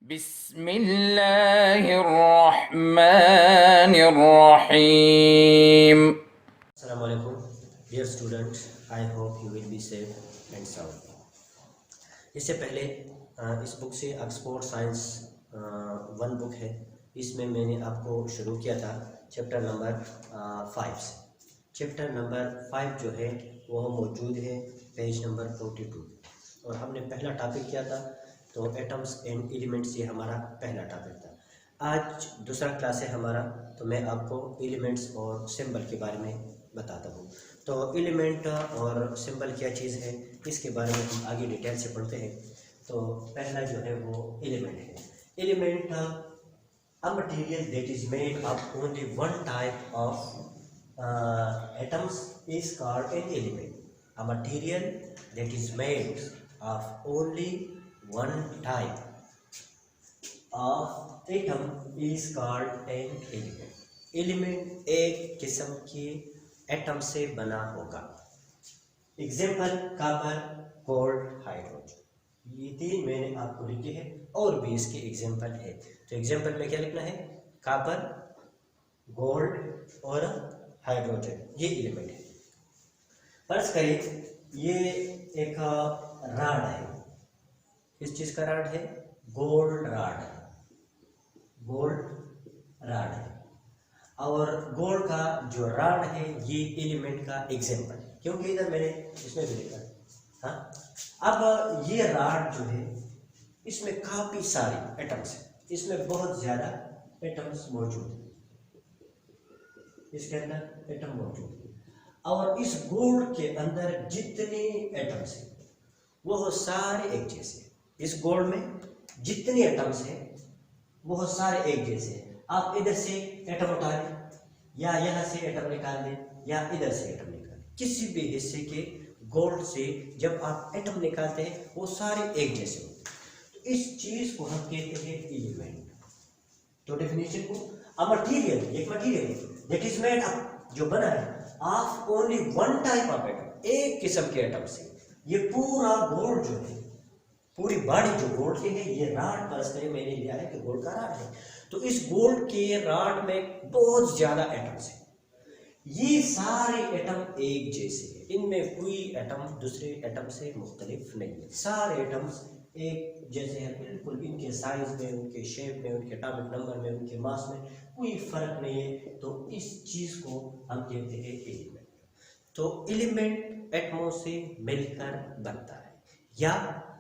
बिस्मिल्लाहिर्रहमानिर्रहीम। Assalamualaikum, dear students. I hope you will be safe and sound. इससे पहले इस बुक से ऑक्सफोर्ड साइंस वन बुक है, इसमें मैंने आपको शुरू किया था चैप्टर नंबर 5 से। चैप्टर नंबर 5 जो है वो मौजूद है पेज नंबर 42 और हमने पहला टॉपिक किया था तो एटम्स एंड एलिमेंट्स, ये हमारा पहला टॉपिक था। आज दूसरा क्लास है हमारा, तो मैं आपको एलिमेंट्स और सिंबल के बारे में बताता हूँ। तो एलिमेंट और सिंबल क्या चीज़ है इसके बारे में हम आगे डिटेल से पढ़ते हैं। तो पहला जो है वो एलिमेंट है। Element a material that is made of only one type of atoms is called an element. A material that is made of only one type of atom is called an element. Element एक किस्म के atom से बना होगा। Example copper, gold, hydrogen, ये तीन मैंने आपको लिखे हैं और भी इसके एग्जाम्पल है। तो एग्जाम्पल में क्या लिखना है? कॉपर, गोल्ड और हाइड्रोजन, ये एलिमेंट है। फर्ज करिए ये एक रॉड है, किस चीज का रॉड है? गोल्ड रॉड है, गोल्ड रॉड है। और गोल्ड का जो रॉड है ये एलिमेंट का एग्जाम्पल है, क्योंकि इधर मैंने इसमें भी लिखा है। हाँ, अब ये रॉड जो है इसमें काफी सारे एटम्स हैं, इसमें बहुत ज्यादा एटम्स मौजूद है, इसके अंदर एटम मौजूद है। और इस गोल्ड के अंदर जितने एटम्स हैं वो सारे एक जैसे हैं। इस गोल्ड में जितने एटम्स हैं वो सारे एक जैसे हैं। आप इधर से एटम उठा लें या यहाँ से एटम निकाल दें या इधर से एटम निकाल दें, किसी भी हिस्से के गोल्ड से जब आप एटम निकालते हैं वो सारे एक जैसे होते हैं। तो इस चीज को हम कहते हैं एलिमेंट। तो डेफिनेशन को, अ मटेरियल, एक material that is made up, जो बना है, of only one type of atom, एक किस्म के एटम से। ये पूरा गोल्ड जो है, पूरी बॉडी जो गोल्ड की है, ये रॉड पर मैंने लिया है कि गोल्ड का रॉड है। तो इस गोल्ड के रॉड में बहुत ज्यादा एटम्स हैं। ये सारे एटम एक जैसे हैं, इनमें कोई एटम दूसरे एटम से मुख्तलिफ नहीं है। सारे एटम्स एक जैसे हैं बिल्कुल, इनके साइज में, उनके शेप में, उनके एटॉमिक नंबर में, उनके मास में कोई फर्क नहीं है। तो इस चीज को हम कहते हैं एलिमेंट। तो एलिमेंट एटमों से मिलकर बनता है, या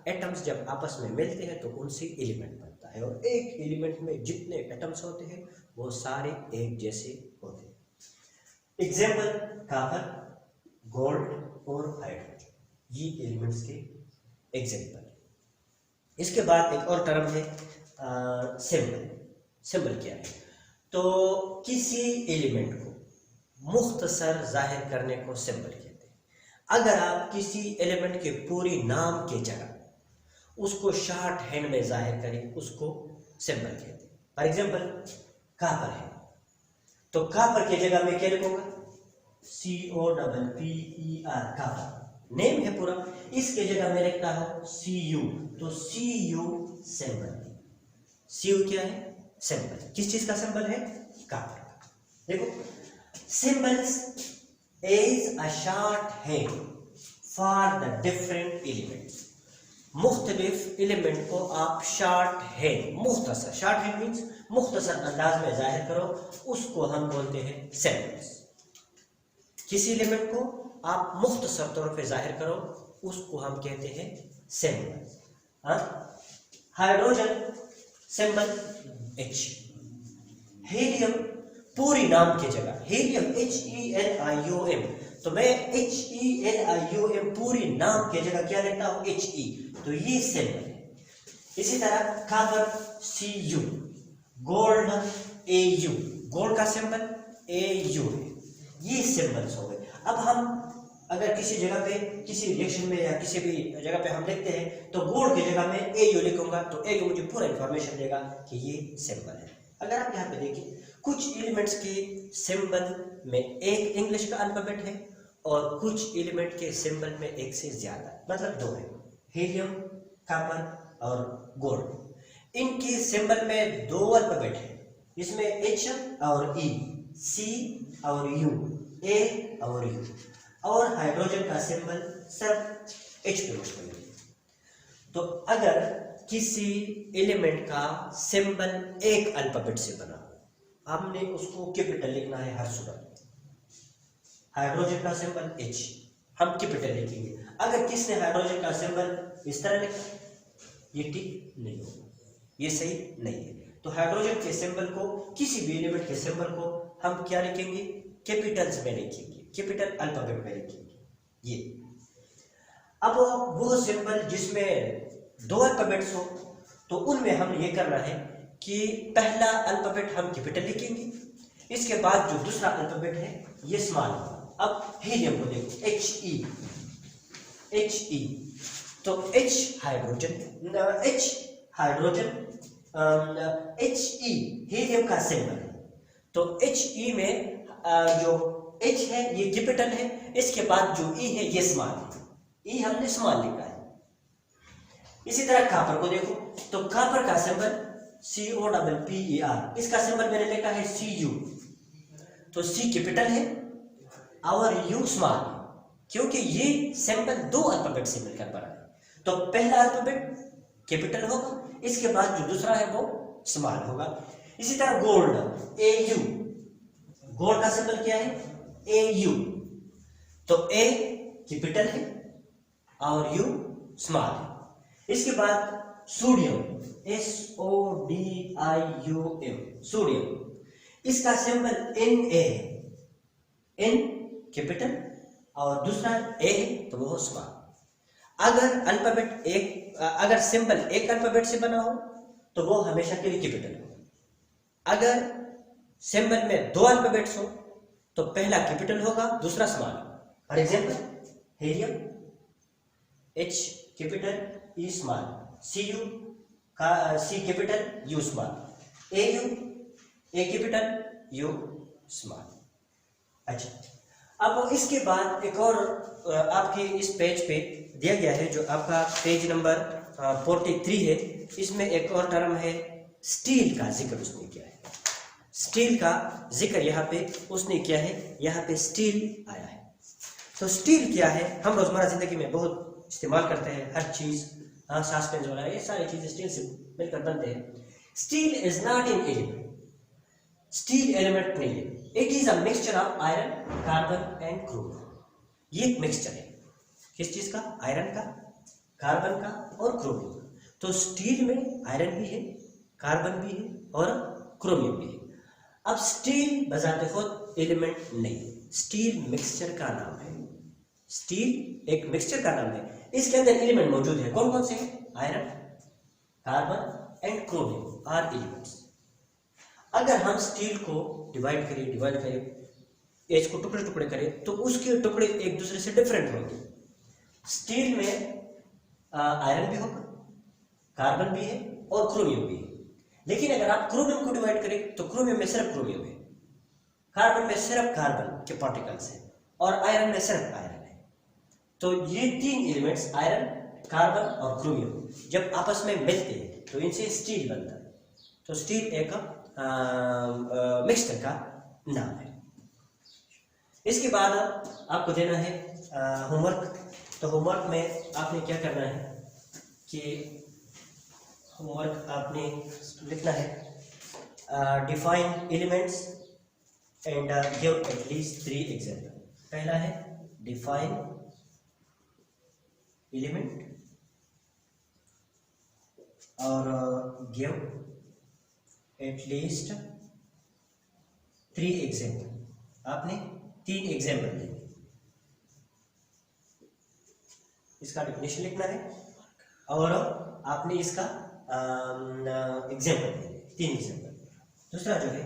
एटम्स जब आपस में मिलते हैं तो उनसे एलिमेंट बनता है। और एक एलिमेंट में जितने एटम्स होते हैं वो सारे एक जैसे होते हैं। एग्जाम्पल कॉपर, गोल्ड और हाइड्रोजन, ये एलिमेंट्स के एग्जाम्पल। इसके बाद एक और टर्म है सिंबल। सिंबल क्या है? तो किसी एलिमेंट को मुख्तसर जाहिर करने को सिंबल कहते हैं। अगर आप किसी एलिमेंट के पूरी नाम के जगह उसको शॉर्ट हैंड में जाहिर करें, उसको सिंबल कहते हैं। फॉर एग्जाम्पल कॉपर है, तो कॉपर की जगह में क्या लिखूंगा? COPPER, कॉपर नेम है पूरा, इसके जगह में लिखता हूं CU, तो CU सिंबल। CU क्या है? सिंबल। किस चीज का सिंबल है? कॉपर का। देखो, symbols is a short hand for the different elements. मुख्तलिफ एलिमेंट को आप शॉर्ट हैंड, मुख्तसर, शॉर्ट हैंड मीन्स मुख्तसर अंदाज में जाहिर करो, उसको हम बोलते हैं सिंबल्स। किसी एलिमेंट को आप मुख्तसर तौर पे जाहिर करो, उसको हम कहते हैं symbols. Hydrogen symbol H। Helium पूरी नाम की जगह हीलियम HELIUM, तो मैं HELIUM पूरी नाम की जगह क्या लिखता हूं? HE, तो ये सिंबल है। इसी तरह copper CU, gold AU, gold का सिंबल AU है। ये सिंबल्स हो गए। अब हम अगर किसी जगह पे, किसी रिएक्शन में या किसी भी जगह पे हम लिखते हैं तो गोल्ड की जगह में AU लिखूंगा, तो AU मुझे पूरा इंफॉर्मेशन देगा कि ये सिंबल है। अगर आप यहाँ पे देखिए, कुछ एलिमेंट्स के सिंबल में एक इंग्लिश का अल्फाबेट है और कुछ एलिमेंट के सिंबल में एक से ज्यादा, मतलब दो है, हीलियम, कॉपर और गोल्ड। इनकी सिंबल में दो अल्फाबेट है, इसमें एच और ई, सी और यू, ए और यू, और हाइड्रोजन का सिंबल सिर्फ एच पे यूज करेंगे। तो अगर किसी एलिमेंट का सिंबल एक अल्फाबेट से बना हो, हमने उसको कैपिटल लिखना है हर सूरत में। हाइड्रोजन का सिंबल एच, हम कैपिटल लिखेंगे। अगर किसने हाइड्रोजन का सिंबल इस तरह लिखा, ये ठीक नहीं होगा, ये सही नहीं है। तो हाइड्रोजन के सिंबल को, किसी भी एलिमेंट के सिंबल को हम क्या लिखेंगे, कैपिटल्स में लिखेंगे, कैपिटल अल्फाबेट में लिखेंगे। ये अब वो सिंबल जिसमें दो अल्फाबेट्स हो, तो उनमें हम ये करना है कि पहला अल्फाबेट हम कैपिटल लिखेंगे, इसके बाद जो दूसरा अल्फाबेट है ये स्मॉल होगा। अब हीलियम को देखो, एच ई, तो H hydrogen, H E helium का सिंबल है। तो एच ई में जो एच है ये कैपिटल है, इसके बाद जो ई है ये स्मॉल है, ई हमने स्मॉल लिखा है। इसी तरह कापर को देखो, तो कापर का सिंबल COPPER, इसका सिंबल मैंने लिखा है CU, तो C कैपिटल है और U स्मॉल है, क्योंकि ये सिंबल दो अल्फाबेट से मिलकर बना है। तो पहला अल्फाबेट कैपिटल होगा, इसके बाद जो दूसरा है वो स्मॉल होगा। इसी तरह गोल्ड, AU, गोल्ड का सिंबल क्या है, AU, तो A कैपिटल है और U स्मॉल है। इसके बाद सोडियम, SODIUM, सोडियम, इसका सिंबल Na है, N कैपिटल और दूसरा A है तो वो स्मॉल। अगर सिंबल एक अल्फाबेट से बना हो तो वो हमेशा के लिए कैपिटल हो। अगर सिंबल में दो अल्फाबेट्स हो तो पहला कैपिटल होगा, दूसरा small. For example helium, H capital, E small, CU का C capital, U small, AU, A capital, U small. अच्छा, अब इसके बाद एक और आपके इस पेज पे दिया गया है, जो आपका पेज नंबर 43 है। इसमें एक और टर्म है स्टील का जिक्र उसने किया है। स्टील का जिक्र यहाँ पे उसने किया है, यहाँ पे स्टील आया है। तो स्टील क्या है, हम रोजमर्रा जिंदगी में बहुत इस्तेमाल करते हैं, हर चीज, सस्पेंस वगैरह, ये सारी चीजें स्टील से मिलकर बनते हैं। Steel is not an element, steel element नहीं है। It is a mixture of iron, carbon and chromium. ये एक मिक्सचर है, किस चीज का, आयरन का, कार्बन का और क्रोमियम का। तो स्टील में आयरन भी है, कार्बन भी है और क्रोमियम भी है। अब स्टील बजाते खुद एलिमेंट नहीं, स्टील मिक्सचर का नाम है। स्टील एक मिक्सचर का नाम है, इसके अंदर एलिमेंट मौजूद है। कौन कौन से हैं, iron, carbon and chromium are elements. अगर हम स्टील को डिवाइड करें, एच को टुकड़े टुकड़े करें, तो उसके टुकड़े एक दूसरे से डिफरेंट होंगे। स्टील में आयरन भी होगा, कार्बन भी है और क्रोमियम भी है। लेकिन अगर आप क्रोमियम को डिवाइड करें तो क्रोमियम में सिर्फ क्रोमियम है, कार्बन में सिर्फ कार्बन के पार्टिकल्स हैं और आयरन में सिर्फ आयरन है। तो ये तीन एलिमेंट्स, आयरन, कार्बन और क्रोमियम, जब आपस में मिलते हैं तो इनसे स्टील बनता है। तो स्टील एक मिक्सचर का नाम है। इसके बाद आपको देना है होमवर्क। तो होमवर्क में आपने क्या करना है कि होमवर्क आपने लिखना है define elements and give at least 3 example. पहला है डिफाइन एलिमेंट और गिव एटलीस्ट 3 एग्जांपल। आपने 3 एग्जांपल देंगे, इसका डेफिनेशन लिखना है और आपने इसका एग्जांपल देंगे, 3 एग्जांपल। दूसरा जो है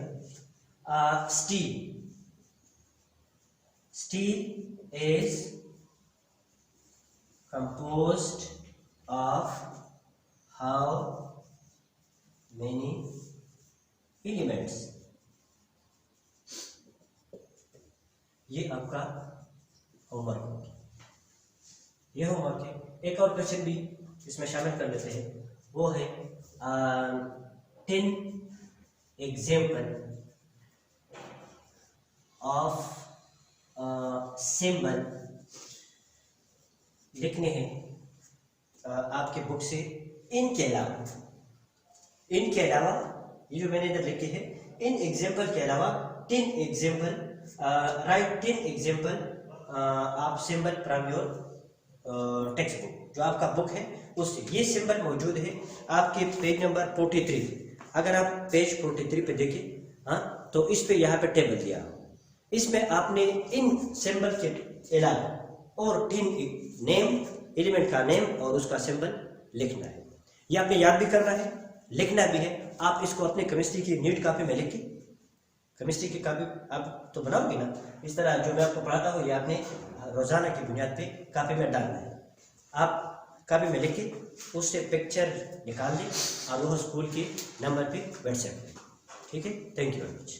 steel is composed of how many elements? ये आपका होमवर्क है, ये होमवर्क है। एक और क्वेश्चन भी इसमें शामिल कर लेते हैं, वो है 10 एग्जाम्पल ऑफ सिंबल लिखने हैं आपके बुक से। इनके अलावा ये जो मैंने इधर लिखे हैं, इन एग्जाम्पल के अलावा 10 एग्जाम्पल, राइट 10 एग्जाम्पल आप symbol from your text book, जो आपका बुक है उससे। ये सिंबल मौजूद है आपके पेज नंबर 43। अगर आप पेज 43 पे देखें, हाँ, तो इस पे यहाँ पे टेबल दिया, इसमें आपने इन सिंबल के अलावा और 3 नेम, एलिमेंट का नेम और उसका सिंबल लिखना है। ये आपने याद भी करना है, लिखना भी है। आप इसको अपने केमिस्ट्री की नीट कॉपी में लिख के, केमिस्ट्री की कॉपी आप तो बनाओगे ना, इस तरह जो मैं आपको पढ़ाता हूँ ये आपने रोजाना की बुनियाद पे कॉपी में डालना है। आप कॉपी में लिख के उससे पिक्चर निकाल लें और वह स्कूल के नंबर पे व्हाट्सएप करें। ठीक है, थैंक यू वेरी मच।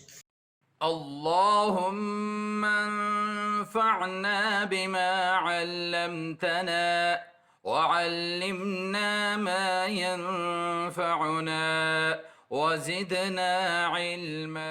अल्लाहुम्मा अंफअना बिमा अल्लमतना वअल्लिमना मा यंफअुना वज़िदना इल्मा।